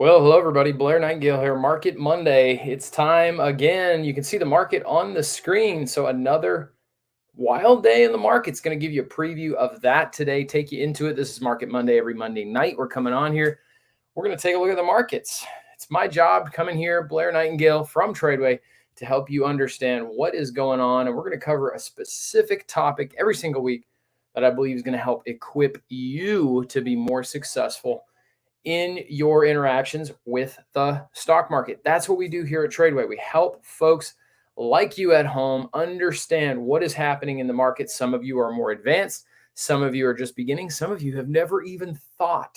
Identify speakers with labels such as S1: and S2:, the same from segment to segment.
S1: Well, hello everybody. Blair Nightingale here. Market Monday. It's time again. You can see the market on the screen. So another wild day in the market's going to give you a preview of that today. Take you into it. This is Market Monday every Monday night. We're coming on here. We're going to take a look at the markets. It's my job coming here, Blair Nightingale from Tradeway, to help you understand what is going on. And we're going to cover a specific topic every single week that I believe is going to help equip you to be more successful in your interactions with the stock market. That's what we do here at Tradeway. We help folks like you at home understand what is happening in the market. Some of you are more advanced, some of you are just beginning, some of you have never even thought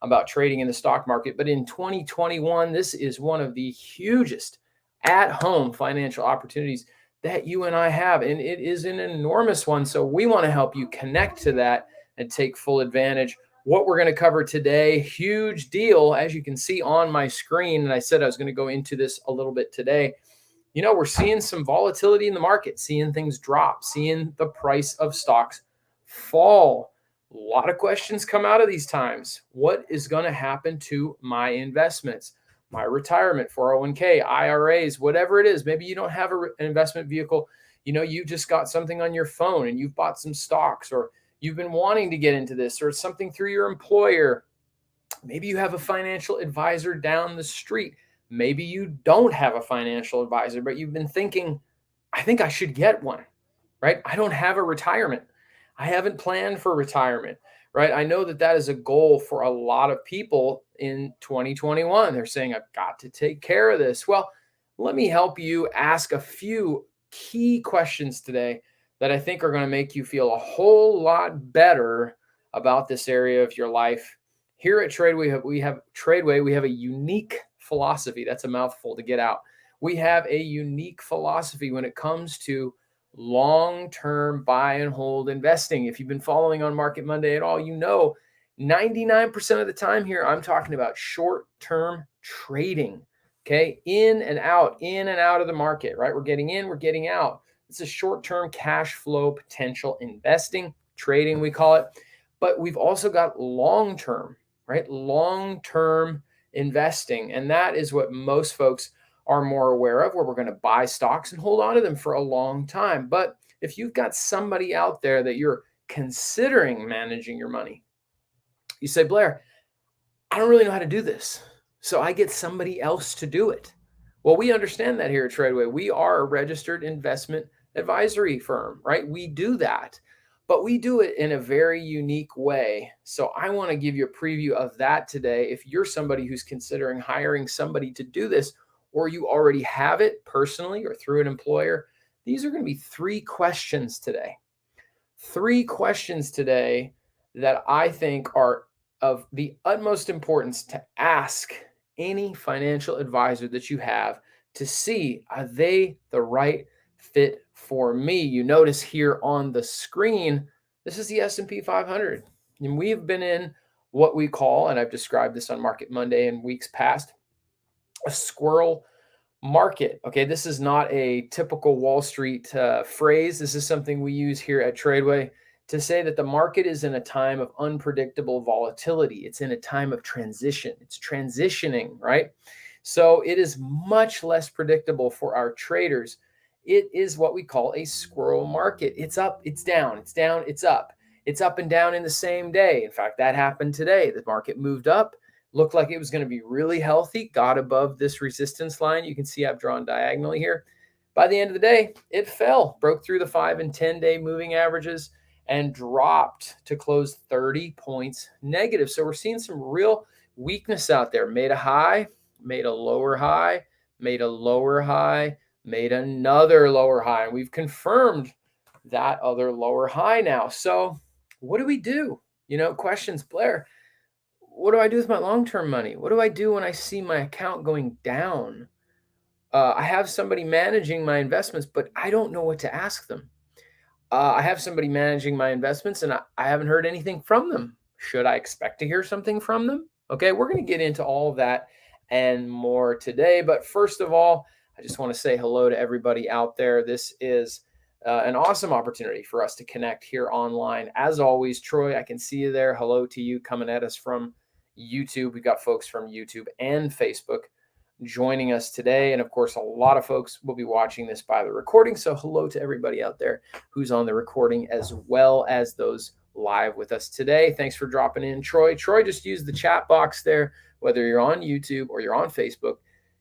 S1: about trading in the stock market. But in 2021, this is one of the hugest at home financial opportunities that you and I have, and it is an enormous one. So we want to help you connect to that and take full advantage. What we're going to cover today, huge deal, as you can see on my screen. And I said I was going to go into this a little bit today. We're seeing some volatility in the market, seeing things drop, seeing the price of stocks fall. A lot of questions come out of these times. What is going to happen to my investments, my retirement, 401k, IRAs, whatever it is? Maybe you don't have an investment vehicle. You just got something on your phone and you've bought some stocks, or you've been wanting to get into this, or something through your employer. Maybe you have a financial advisor down the street. Maybe you don't have a financial advisor, but you've been thinking, I think I should get one, right? I don't have a retirement. I haven't planned for retirement, right? I know that that is a goal for a lot of people in 2021. They're saying, I've got to take care of this. Well, let me help you ask a few key questions today that I think are going to make you feel a whole lot better about this area of your life. Here at Tradeway, we have a unique philosophy. That's a mouthful to get out. We have a unique philosophy when it comes to long-term buy and hold investing. If you've been following on Market Monday at all, 99% of the time here, I'm talking about short-term trading. Okay, in and out of the market, right? We're getting in, we're getting out. It's a short-term cash flow potential investing, trading, we call it. But we've also got long-term, right? Long-term investing. And that is what most folks are more aware of, where we're going to buy stocks and hold on to them for a long time. But if you've got somebody out there that you're considering managing your money, you say, Blair, I don't really know how to do this, so I get somebody else to do it. Well, we understand that here at Tradeway. We are a registered investment advisory firm, right? We do that, but we do it in a very unique way. So I want to give you a preview of that today. If you're somebody who's considering hiring somebody to do this, or you already have it personally or through an employer, these are going to be three questions today. Three questions today that I think are of the utmost importance to ask any financial advisor that you have to see, are they the right fit for me? You notice here on the screen, this is the S&P 500. And we've been in what we call, and I've described this on Market Monday in weeks past, a squirrel market. Okay, this is not a typical Wall Street phrase. This is something we use here at Tradeway to say that the market is in a time of unpredictable volatility. It's in a time of transition. It's transitioning, right? So it is much less predictable for our traders. It is what we call a squirrel market. It's up, it's down, it's down, it's up. It's up and down in the same day. In fact, that happened today. The market moved up, looked like it was going to be really healthy, got above this resistance line. You can see I've drawn diagonally here. By the end of the day, it fell, broke through the 5 and 10-day moving averages, and dropped to close 30 points negative. So we're seeing some real weakness out there. Made a high, made a lower high, made a lower high, made another lower high. And we've confirmed that other lower high now. So what do we do? Questions, Blair. What do I do with my long-term money? What do I do when I see my account going down? I have somebody managing my investments, but I don't know what to ask them. I have somebody managing my investments and I haven't heard anything from them. Should I expect to hear something from them? Okay, we're going to get into all of that and more today. But first of all, I just want to say hello to everybody out there. This is an awesome opportunity for us to connect here online. As always, Troy, I can see you there. Hello to you coming at us from YouTube. We've got folks from YouTube and Facebook joining us today. And of course, a lot of folks will be watching this by the recording. So hello to everybody out there who's on the recording, as well as those live with us today. Thanks for dropping in, Troy. Troy, just use the chat box there, whether you're on YouTube or you're on Facebook.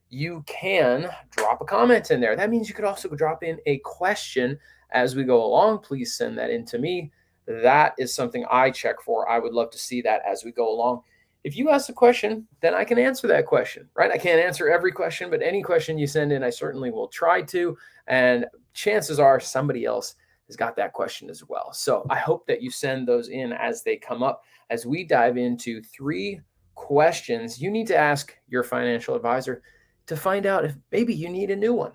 S1: You can drop a comment in there. That means you could also drop in a question as we go along. Please send that in to me. That is something I check for. I would love to see that as we go along. If you ask a question, then I can answer that question, right? I can't answer every question, but any question you send in, I certainly will try to. And chances are somebody else has got that question as well. So I hope that you send those in as they come up, as we dive into 3 questions you need to ask your financial advisor to find out if maybe you need a new one,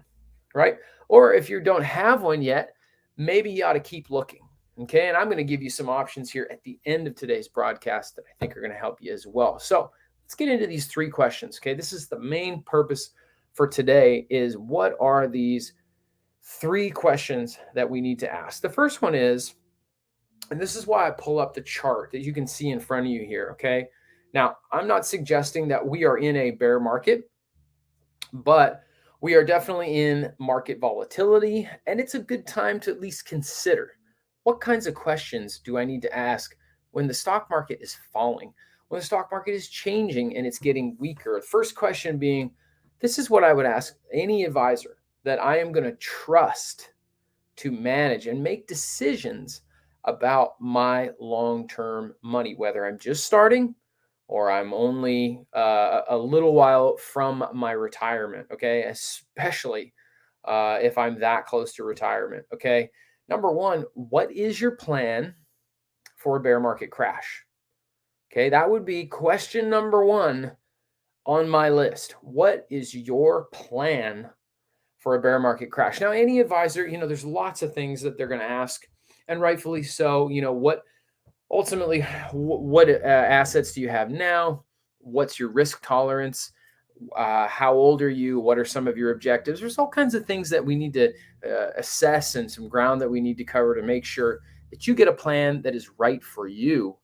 S1: right? Or if you don't have one yet, maybe you ought to keep looking. Okay, and I'm going to give you some options here at the end of today's broadcast that I think are going to help you as well. So let's get into these 3 questions. Okay, this is the main purpose for today, is what are these 3 questions that we need to ask? The first one is, and this is why I pull up the chart that you can see in front of you here. Okay, now I'm not suggesting that we are in a bear market, but we are definitely in market volatility, and it's a good time to at least consider, what kinds of questions do I need to ask when the stock market is falling, when the stock market is changing and it's getting weaker? The first question being, this is what I would ask any advisor that I am going to trust to manage and make decisions about my long-term money, whether I'm just starting or I'm only a little while from my retirement, okay? Especially if I'm that close to retirement, okay? Number 1, what is your plan for a bear market crash? Okay, that would be question number 1 on my list. What is your plan for a bear market crash? Now, any advisor, there's lots of things that they're going to ask, and rightfully so. What ultimately, what assets do you have now? What's your risk tolerance? How old are you? What are some of your objectives? There's all kinds of things that we need to assess, and some ground that we need to cover to make sure that you get a plan that is right for you.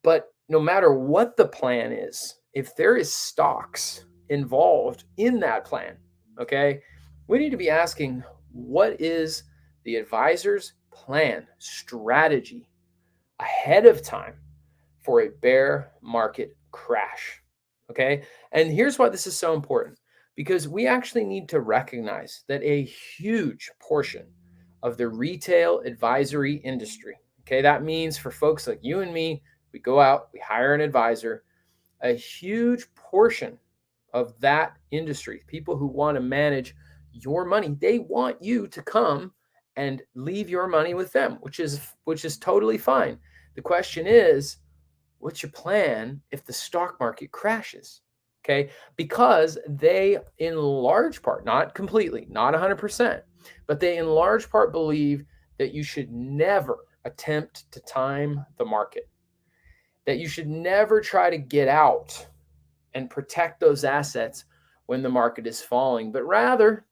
S1: But no matter what the plan is, if there is stocks involved in that plan, okay, we need to be asking, what is the advisor's plan, strategy ahead of time for a bear market crash? Okay. And here's why this is so important, because we actually need to recognize that a huge portion of the retail advisory industry, okay, that means for folks like you and me, we go out, we hire an advisor, a huge portion of that industry, people who want to manage your money, they want you to come and leave your money with them, which is totally fine. The question is, what's your plan if the stock market crashes? Okay, because they, in large part, not completely, not 100%, but they in large part believe that you should never attempt to time the market, that you should never try to get out and protect those assets when the market is falling, but rather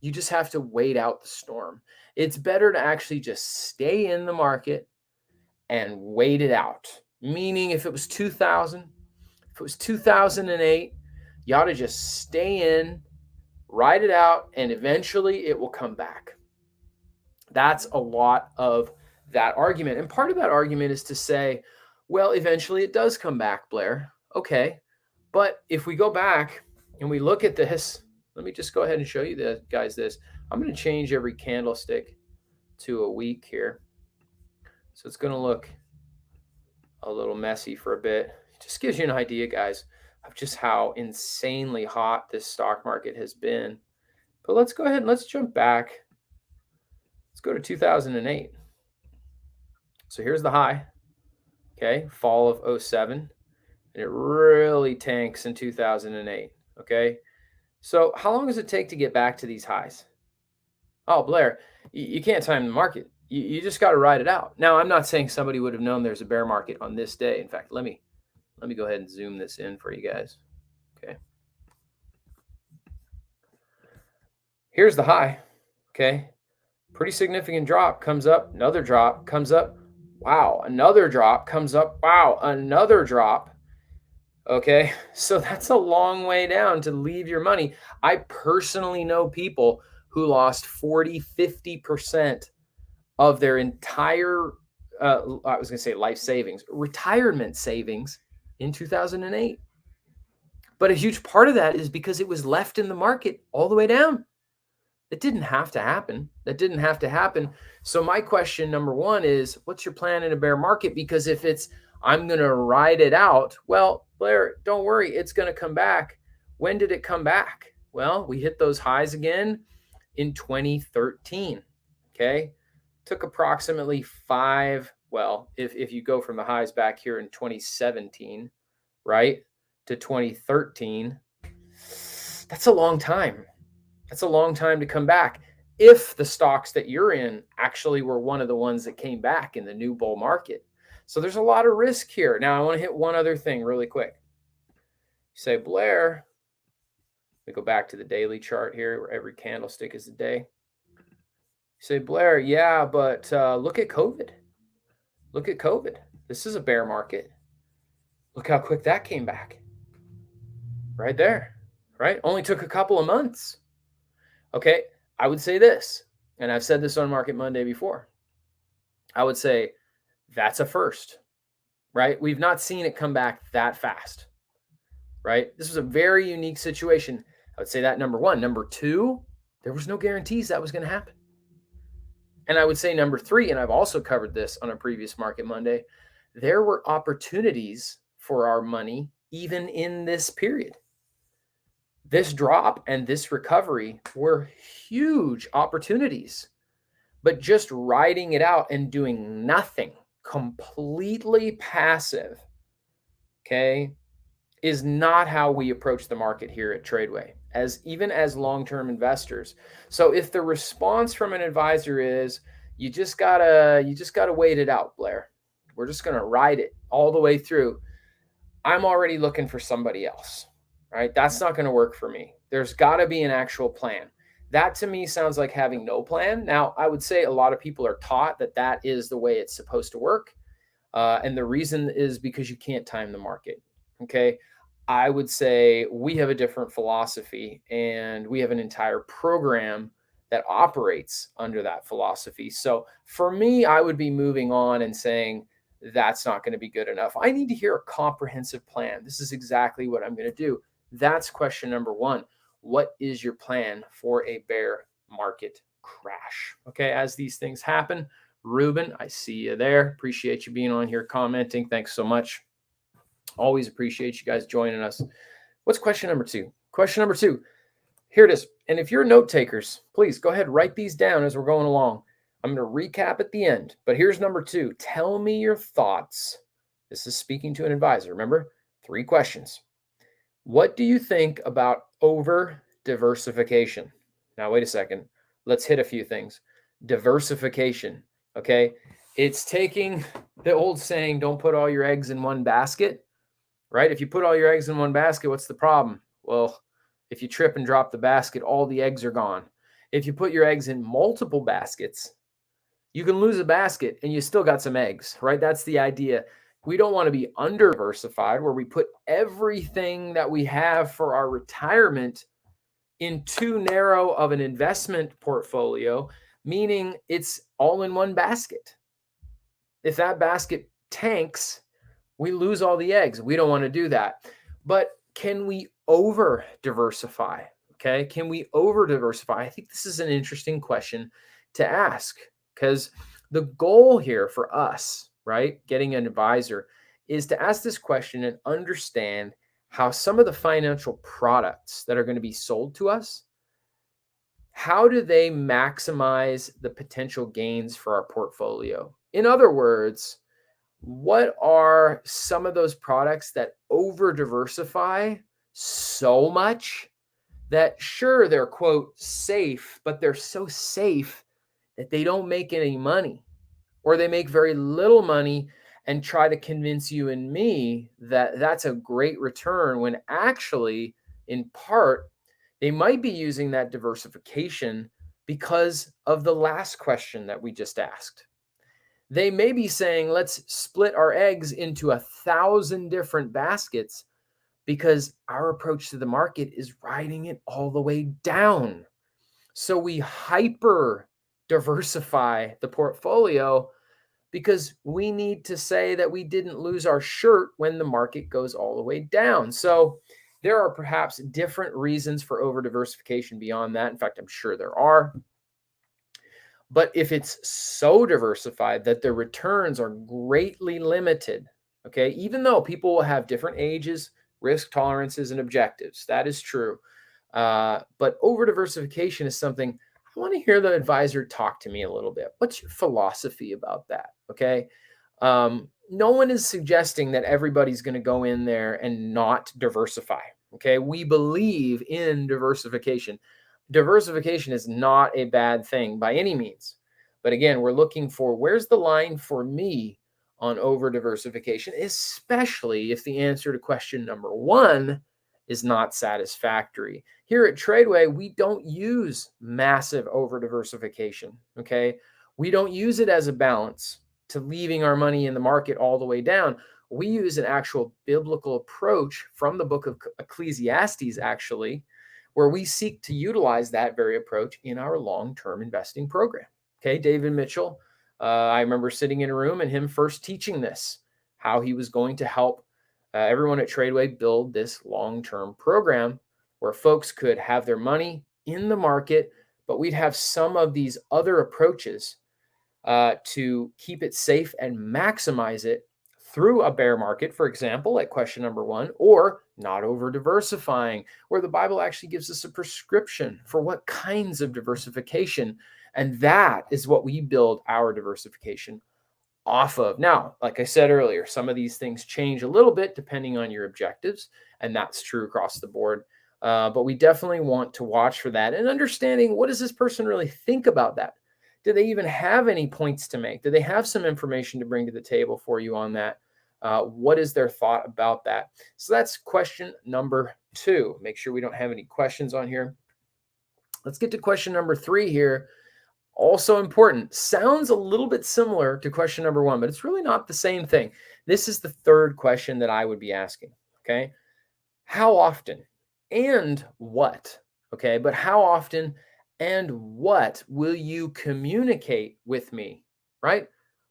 S1: you just have to wait out the storm. It's better to actually just stay in the market and wait it out. Meaning, if it was 2000, if it was 2008, you ought to just stay in, ride it out, and eventually it will come back. That's a lot of that argument. And part of that argument is to say, well, eventually it does come back, Blair. Okay. But if we go back and we look at this, let me just go ahead and show you this. I'm going to change every candlestick to a week here. So it's going to look a little messy for a bit. It just gives you an idea, guys, of just how insanely hot this stock market has been. But let's go ahead and let's jump back. Let's go to 2008. So here's the high, okay, fall of 07, and it really tanks in 2008, okay? So how long does it take to get back to these highs? Oh, Blair, you can't time the market. You just got to ride it out. Now, I'm not saying somebody would have known there's a bear market on this day. In fact, let me go ahead and zoom this in for you guys. Okay. Here's the high. Okay. Pretty significant drop, comes up, another drop, comes up. Wow, another drop, comes up. Wow, another drop. Okay. So that's a long way down to leave your money. I personally know people who lost 40, 50% of their entire, I was going to say life savings, retirement savings in 2008. But a huge part of that is because it was left in the market all the way down. It didn't have to happen. That didn't have to happen. So my question number one is, what's your plan in a bear market? Because if it's, I'm going to ride it out, well, Blair, don't worry, it's going to come back. When did it come back? Well, we hit those highs again in 2013. Okay. Took approximately if you go from the highs back here in 2017, right, to 2013, that's a long time. That's a long time to come back if the stocks that you're in actually were one of the ones that came back in the new bull market. So there's a lot of risk here. Now, I want to hit one other thing really quick. You say, Blair, we go back to the daily chart here where every candlestick is a day. You say, Blair, yeah, but look at COVID. Look at COVID. This is a bear market. Look how quick that came back. Right there, right? Only took a couple of months. Okay, I would say this, and I've said this on Market Monday before. I would say that's a first, right? We've not seen it come back that fast, right? This was a very unique situation. I would say that number one. Number two, there was no guarantees that was going to happen. And I would say number three, and I've also covered this on a previous Market Monday, there were opportunities for our money even in this period. This drop and this recovery were huge opportunities, but just riding it out and doing nothing, completely passive, okay, is not how we approach the market here at Tradeway, even as long-term investors. So if the response from an advisor is you just gotta wait it out, Blair, we're just gonna ride it all the way through, I'm already looking for somebody else. Right? That's not going to work for me. There's got to be an actual plan. That to me sounds like having no plan. Now, I would say a lot of people are taught that that is the way it's supposed to work. And the reason is because you can't time the market. Okay. I would say we have a different philosophy and we have an entire program that operates under that philosophy. So for me, I would be moving on and saying, that's not going to be good enough. I need to hear a comprehensive plan. This is exactly what I'm going to do. That's question number one. What is your plan for a bear market crash? Okay, as these things happen, Ruben, I see you there. Appreciate you being on here commenting. Thanks so much. Always appreciate you guys joining us. What's question number two? Question number two. Here it is. And if you're note takers, please go ahead, write these down as we're going along. I'm going to recap at the end, but here's number two. Tell me your thoughts. This is speaking to an advisor. Remember, 3 questions. What do you think about over diversification? Now, wait a second. Let's hit a few things. Diversification, okay? It's taking the old saying, don't put all your eggs in one basket, right? If you put all your eggs in one basket, what's the problem? Well, if you trip and drop the basket, all the eggs are gone. If you put your eggs in multiple baskets, you can lose a basket and you still got some eggs, right? That's the idea. We don't want to be under diversified where we put everything that we have for our retirement in too narrow of an investment portfolio, meaning it's all in one basket. If that basket tanks, we lose all the eggs. We don't want to do that. But can we over diversify? Okay. Can we over diversify? I think this is an interesting question to ask because the goal here for us, right, getting an advisor, is to ask this question and understand how some of the financial products that are going to be sold to us, how do they maximize the potential gains for our portfolio? In other words, what are some of those products that over diversify so much that sure, they're quote safe, but they're so safe that they don't make any money or they make very little money and try to convince you and me that that's a great return when actually in part they might be using that diversification because of the last question that we just asked. They may be saying, let's split our eggs into 1,000 different baskets because our approach to the market is riding it all the way down. So we hyper diversify the portfolio because we need to say that we didn't lose our shirt when the market goes all the way down. So there are perhaps different reasons for over diversification beyond that. In fact, I'm sure there are. But if it's so diversified that the returns are greatly limited, okay, even though people will have different ages, risk tolerances, and objectives, that is true. But over diversification is something I want to hear the advisor talk to me a little bit. What's your philosophy about that? Okay. No one is suggesting that everybody's going to go in there and not diversify. Okay. We believe in diversification. Diversification is not a bad thing by any means. But again, we're looking for where's the line for me on over diversification, especially if the answer to question number one is not satisfactory. Here at Tradeway, we don't use massive over diversification. Okay. We don't use it as a balance to leaving our money in the market all the way down. We use an actual biblical approach from the book of Ecclesiastes, actually, where we seek to utilize that very approach in our long-term investing program. Okay, David Mitchell, I remember sitting in a room and him first teaching this, how he was going to help everyone at Tradeway build this long-term program where folks could have their money in the market, but we'd have some of these other approaches to keep it safe and maximize it through a bear market, for example, like question number one, or not over diversifying, where the Bible actually gives us a prescription for what kinds of diversification. And that is what we build our diversification off of. Now, like I said earlier, some of these things change a little bit depending on your objectives, and that's true across the board. But we definitely want to watch for that and understanding, what does this person really think about that? Do they even have any points to make? Do they have some information to bring to the table for you on that? What is their thought about that? So that's question number two. Make sure we don't have any questions on here. Let's get to question number three here. Also important. Sounds a little bit similar to question number one, but it's really not the same thing. This is the third question that I would be asking. Okay. How often and what? Okay. But how often and what will you communicate with me? Right?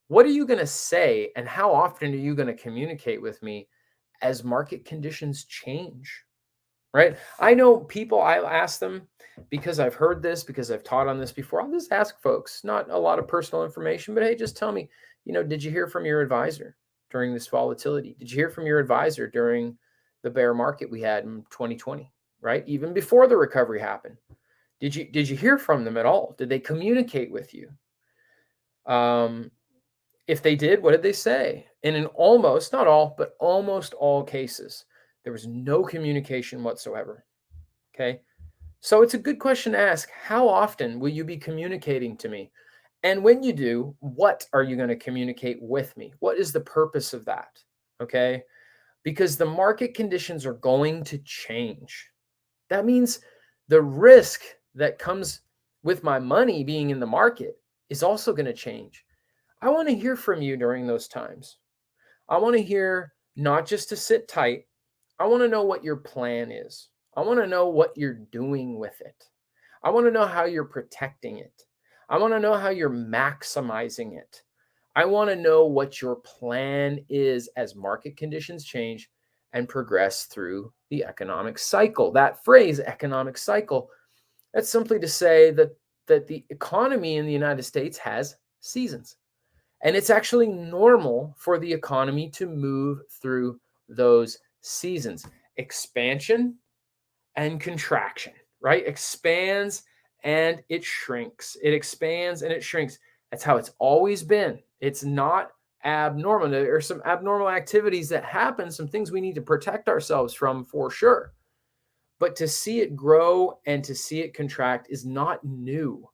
S1: What are you going to say and how often are you going to communicate with me as market conditions change? Right? I know people, I ask them because I've heard this, because I've taught on this before. I'll just ask folks, not a lot of personal information, but hey, just tell me, did you hear from your advisor during this volatility? Did you hear from your advisor during the bear market we had in 2020, right? Even before the recovery happened. Did you hear from them at all? Did they communicate with you? If they did, what did they say? And in almost, not all, but almost all cases, there was no communication whatsoever. Okay. So it's a good question to ask. How often will you be communicating to me? And when you do, what are you going to communicate with me? What is the purpose of that? Okay. Because the market conditions are going to change. That means the risk that comes with my money being in the market is also going to change. I want to hear from you during those times. I want to hear not just to sit tight. I want to know what your plan is. I want to know what you're doing with it. I want to know how you're protecting it. I want to know how you're maximizing it. I want to know what your plan is as market conditions change and progress through the economic cycle. That phrase, economic cycle, that's simply to say that the economy in the United States has seasons. And it's actually normal for the economy to move through those seasons. Expansion and contraction, right? Expands and it shrinks. It expands and it shrinks. That's how it's always been. It's not abnormal. There are some abnormal activities that happen, some things we need to protect ourselves from for sure. But to see it grow and to see it contract is not new.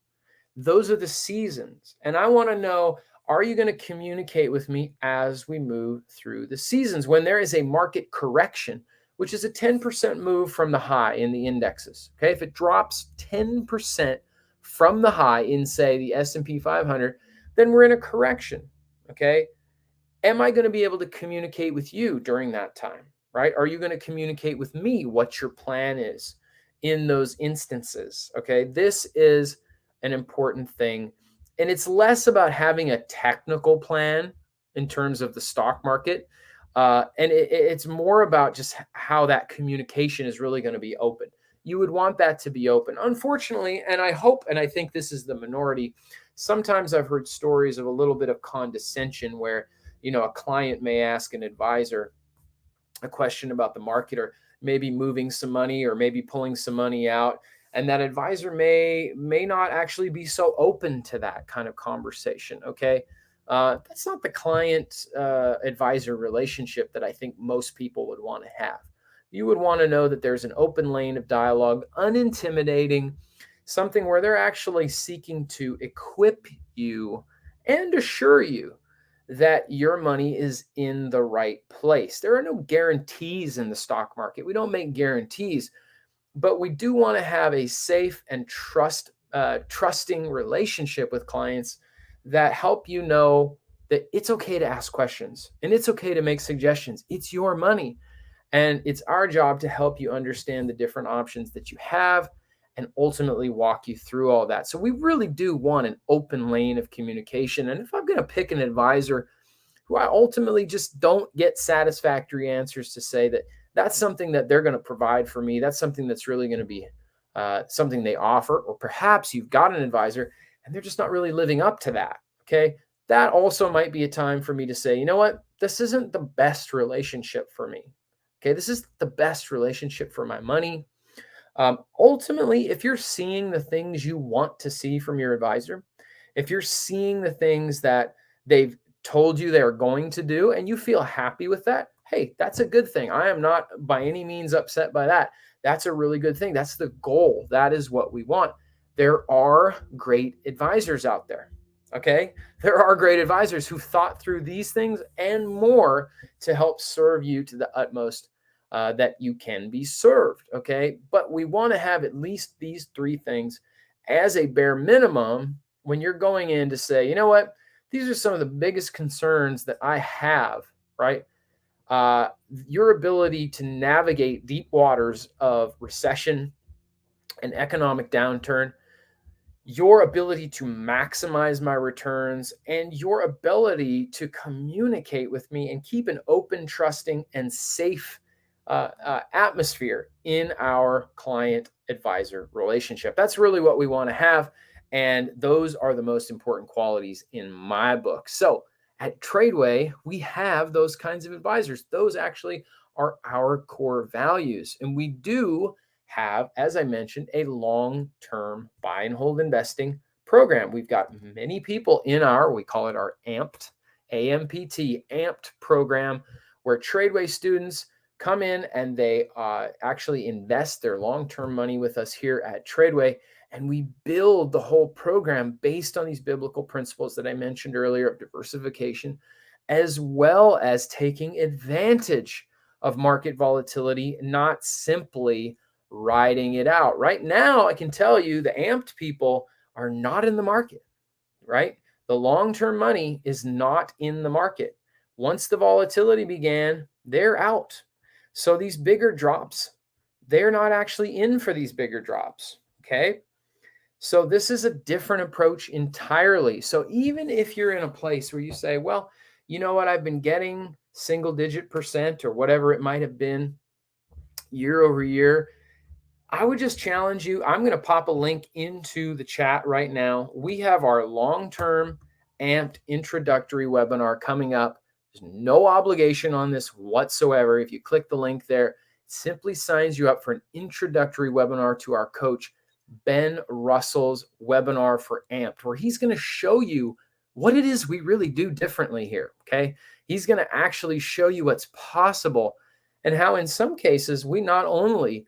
S1: Those are the seasons. And I want to know, are you going to communicate with me as we move through the seasons when there is a market correction, which is a 10% move from the high in the indexes? Okay, if it drops 10% from the high in, say, the S&P 500, then we're in a correction. Okay, am I going to be able to communicate with you during that time? right? Are you going to communicate with me what your plan is in those instances? Okay, this is an important thing. And it's less about having a technical plan in terms of the stock market. And it's more about just how that communication is really going to be open. You would want that to be open. Unfortunately, and I hope, and I think this is the minority, sometimes I've heard stories of a little bit of condescension where, a client may ask an advisor a question about the market, or maybe moving some money, or maybe pulling some money out, and that advisor may not actually be so open to that kind of conversation. Okay, that's not the client advisor relationship that I think most people would want to have. You would want to know that there's an open lane of dialogue, unintimidating, something where they're actually seeking to equip you and assure you that your money is in the right place. There are no guarantees in the stock market. We don't make guarantees, but we do want to have a safe and trusting relationship with clients that help you know that it's okay to ask questions and it's okay to make suggestions. It's your money. And it's our job to help you understand the different options that you have and ultimately walk you through all that. So we really do want an open lane of communication. And if I'm going to pick an advisor who I ultimately just don't get satisfactory answers to say that that's something that they're going to provide for me, that's something that's really going to be something they offer, or perhaps you've got an advisor and they're just not really living up to that. Okay. That also might be a time for me to say, you know what? This isn't the best relationship for me. Okay. This is the best relationship for my money. Ultimately, if you're seeing the things you want to see from your advisor, if you're seeing the things that they've told you they're going to do and you feel happy with that, hey, that's a good thing. I am not by any means upset by that. That's a really good thing. That's the goal. That is what we want. There are great advisors out there. Okay. There are great advisors who thought through these things and more to help serve you to the utmost that you can be served. Okay. But we want to have at least these three things as a bare minimum when you're going in to say, you know what, these are some of the biggest concerns that I have, right? Your ability to navigate deep waters of recession and economic downturn, your ability to maximize my returns, and your ability to communicate with me and keep an open, trusting, and safe atmosphere in our client advisor relationship. That's really what we want to have. And those are the most important qualities in my book. So at Tradeway, we have those kinds of advisors. Those actually are our core values. And we do have, as I mentioned, a long-term buy and hold investing program. We've got many people in we call it our AMPT, AMPT, AMPT program, where Tradeway students come in and they actually invest their long-term money with us here at Tradeway. And we build the whole program based on these biblical principles that I mentioned earlier of diversification, as well as taking advantage of market volatility, not simply riding it out. Right now, I can tell you the amped people are not in the market, right? The long-term money is not in the market. Once the volatility began, they're out. So these bigger drops, they're not actually in for these bigger drops, okay? So this is a different approach entirely. So even if you're in a place where you say, well, you know what, I've been getting single-digit % or whatever it might have been year over year, I would just challenge you. I'm going to pop a link into the chat right now. We have our long-term amped introductory webinar coming up. There's no obligation on this whatsoever. If you click the link there, it simply signs you up for an introductory webinar to our coach, Ben Russell's webinar for amped, where he's going to show you what it is we really do differently here. Okay. He's going to actually show you what's possible and how in some cases we not only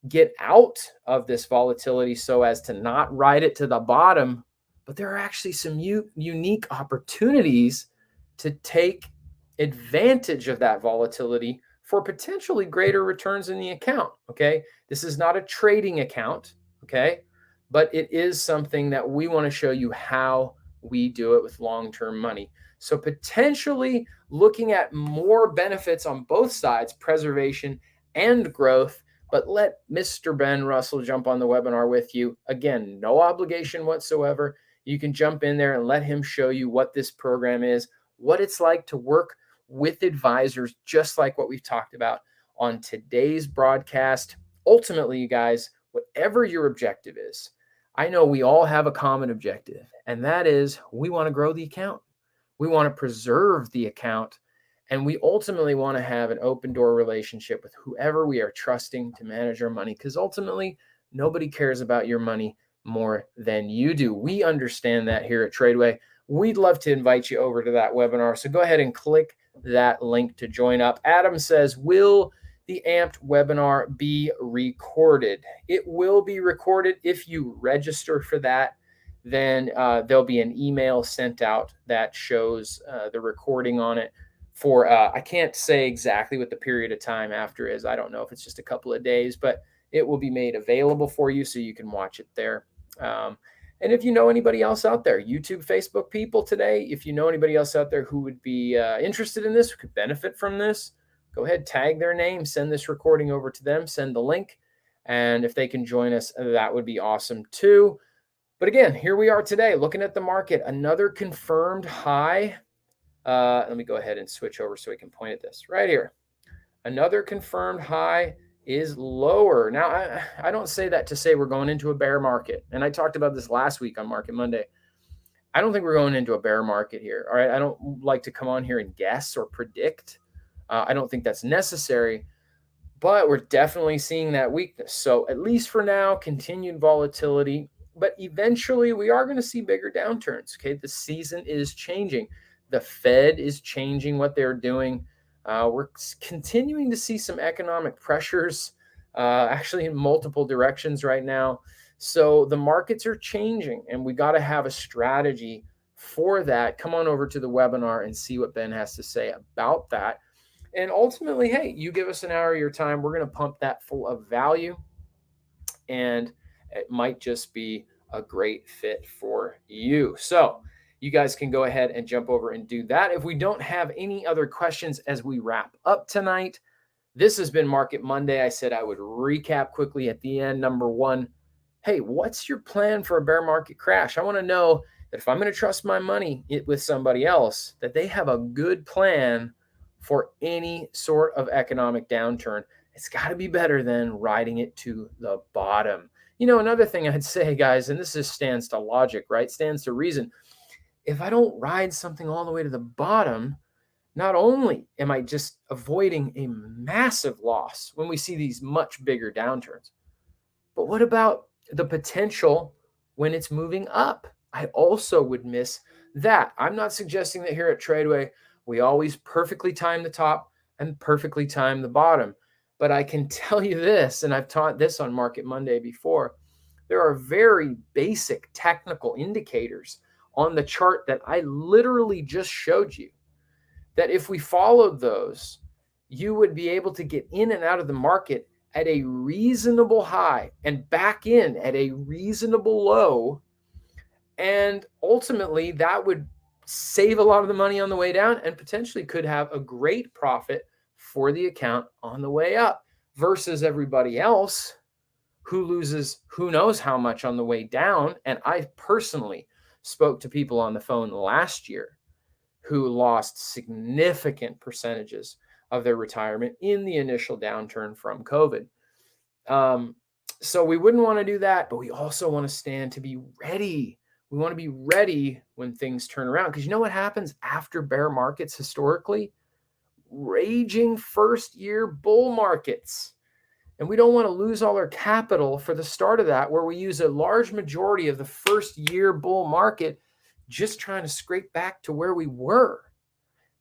S1: get out of this volatility so as to not ride it to the bottom, but there are actually some unique opportunities to take advantage of that volatility for potentially greater returns in the account. Okay. This is not a trading account. Okay. But it is something that we want to show you how we do it with long-term money. So potentially looking at more benefits on both sides, preservation and growth. But let Mr. Ben Russell jump on the webinar with you. Again, no obligation whatsoever. You can jump in there and let him show you what this program is, what it's like to work with advisors, just like what we've talked about on today's broadcast. Ultimately, you guys, whatever your objective is, I know we all have a common objective, and that is we want to grow the account. We want to preserve the account, and we ultimately want to have an open door relationship with whoever we are trusting to manage our money, because ultimately nobody cares about your money more than you do. We understand that here at Tradeway. We'd love to invite you over to that webinar. So go ahead and click that link to join up. Adam says, will the Amped webinar be recorded? It will be recorded. If you register for that, then there'll be an email sent out that shows the recording on it for, I can't say exactly what the period of time after is. I don't know if it's just a couple of days, but it will be made available for you so you can watch it there. And if you know anybody else out there, YouTube, Facebook people today, if you know anybody else out there who would be interested in this, who could benefit from this, go ahead, tag their name, send this recording over to them, send the link. And if they can join us, that would be awesome too. But again, here we are today looking at the market, another confirmed high. Let me go ahead and switch over so we can point at this right here. Another confirmed high is lower. Now, I don't say that to say we're going into a bear market. And I talked about this last week on Market Monday. I don't think we're going into a bear market here. All right. I don't like to come on here and guess or predict. I don't think that's necessary, but we're definitely seeing that weakness. So at least for now, continued volatility, but eventually we are going to see bigger downturns. Okay. The season is changing. The Fed is changing what they're doing. We're continuing to see some economic pressures, actually in multiple directions right now. So the markets are changing, and we got to have a strategy for that. Come on over to the webinar and see what Ben has to say about that. And ultimately, hey, you give us an hour of your time. We're going to pump that full of value, and it might just be a great fit for you. So you guys can go ahead and jump over and do that. If we don't have any other questions as we wrap up tonight, this has been Market Monday. I said I would recap quickly at the end. Number one, hey, what's your plan for a bear market crash? I want to know that if I'm going to trust my money with somebody else, that they have a good plan for any sort of economic downturn. It's got to be better than riding it to the bottom. You know, another thing I'd say, guys, and this just stands to logic, right? Stands to reason. If I don't ride something all the way to the bottom, not only am I just avoiding a massive loss when we see these much bigger downturns, but what about the potential when it's moving up? I also would miss that. I'm not suggesting that here at Tradeway, we always perfectly time the top and perfectly time the bottom. But I can tell you this, and I've taught this on Market Monday before, there are very basic technical indicators on the chart that I literally just showed you, that if we followed those, you would be able to get in and out of the market at a reasonable high and back in at a reasonable low. And ultimately, that would save a lot of the money on the way down and potentially could have a great profit for the account on the way up versus everybody else who loses who knows how much on the way down. And I personally spoke to people on the phone last year who lost significant percentages of their retirement in the initial downturn from COVID. So we wouldn't want to do that, but we also want to stand to be ready. We want to be ready when things turn around, because you know what happens after bear markets historically? Raging first year bull markets. And we don't want to lose all our capital for the start of that, where we use a large majority of the first year bull market just trying to scrape back to where we were.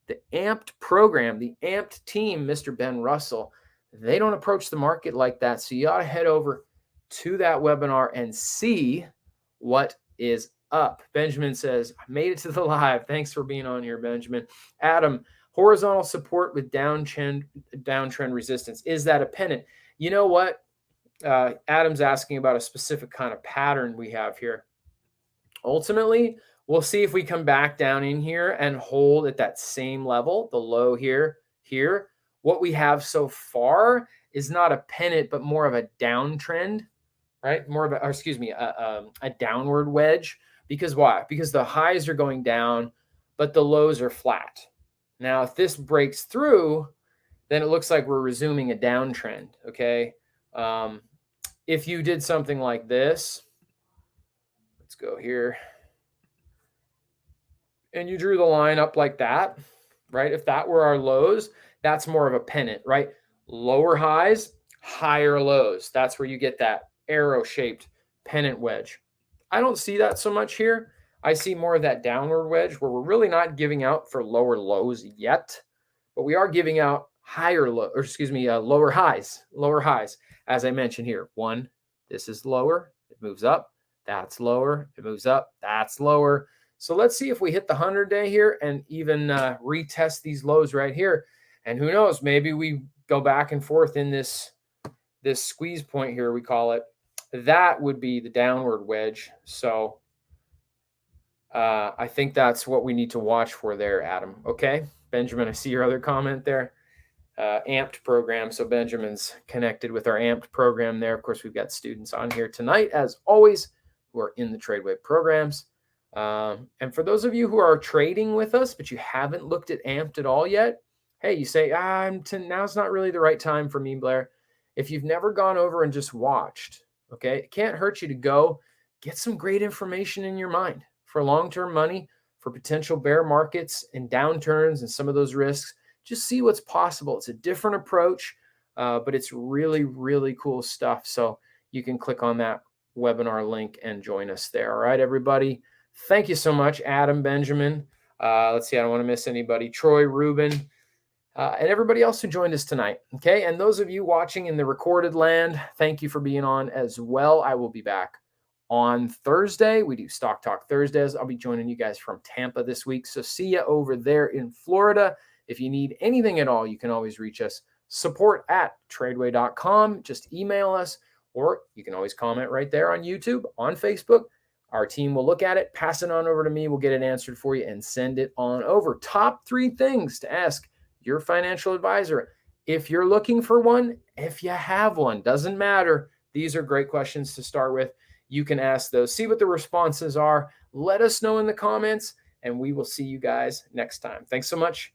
S1: The Amped program, the Amped team, Mr. Ben Russell, they don't approach the market like that. So you ought to head over to that webinar and see what is up. Benjamin says, I made it to the live. Thanks for being on here, Benjamin. Adam, horizontal support with downtrend resistance. Is that a pennant? You know what? Adam's asking about a specific kind of pattern we have here. Ultimately, We'll see if we come back down in here and hold at that same level, the low here. What we have so far is not a pennant, but more of a downtrend, right? More of a, or excuse me, a downward wedge. Because why? Because the highs are going down, but the lows are flat. Now, if this breaks through, then it looks like we're resuming a downtrend, okay? If you did something like this, let's go here, and you drew the line up like that, right? If that were our lows, that's more of a pennant, right? Lower highs, higher lows. That's where you get that arrow-shaped pennant wedge. I don't see that so much here. I see more of that downward wedge where we're really not giving out for lower lows yet, but we are giving out lower highs, as I mentioned here. One, this is lower, it moves up, that's lower, it moves up, that's lower. So let's see if we hit the 100-day here and even retest these lows right here. And who knows, maybe we go back and forth in this squeeze point here, we call it. That would be the downward wedge. So I think that's what we need to watch for there, Adam. Okay, Benjamin, I see your other comment there. Amped program. So Benjamin's connected with our Amped program there. Of course, we've got students on here tonight, as always, who are in the TradeWave programs. And for those of you who are trading with us, but you haven't looked at Amped at all yet, hey, you say, now's not really the right time for me, Blair. If you've never gone over and just watched, okay, it can't hurt you to go get some great information in your mind for long-term money, for potential bear markets and downturns and some of those risks. Just see what's possible. It's a different approach, but it's really, really cool stuff. So you can click on that webinar link and join us there. All right, everybody. Thank you so much, Adam, Benjamin. Let's see, I don't want to miss anybody. Troy, Ruben, and everybody else who joined us tonight. Okay, and those of you watching in the recorded land, thank you for being on as well. I will be back on Thursday. We do Stock Talk Thursdays. I'll be joining you guys from Tampa this week. So see you over there in Florida. If you need anything at all, you can always reach us. support@tradeway.com. Just email us, or you can always comment right there on YouTube, on Facebook. Our team will look at it, pass it on over to me. We'll get it answered for you and send it on over. Top 3 things to ask your financial advisor. If you're looking for one, if you have one, doesn't matter. These are great questions to start with. You can ask those, see what the responses are. Let us know in the comments, and we will see you guys next time. Thanks so much.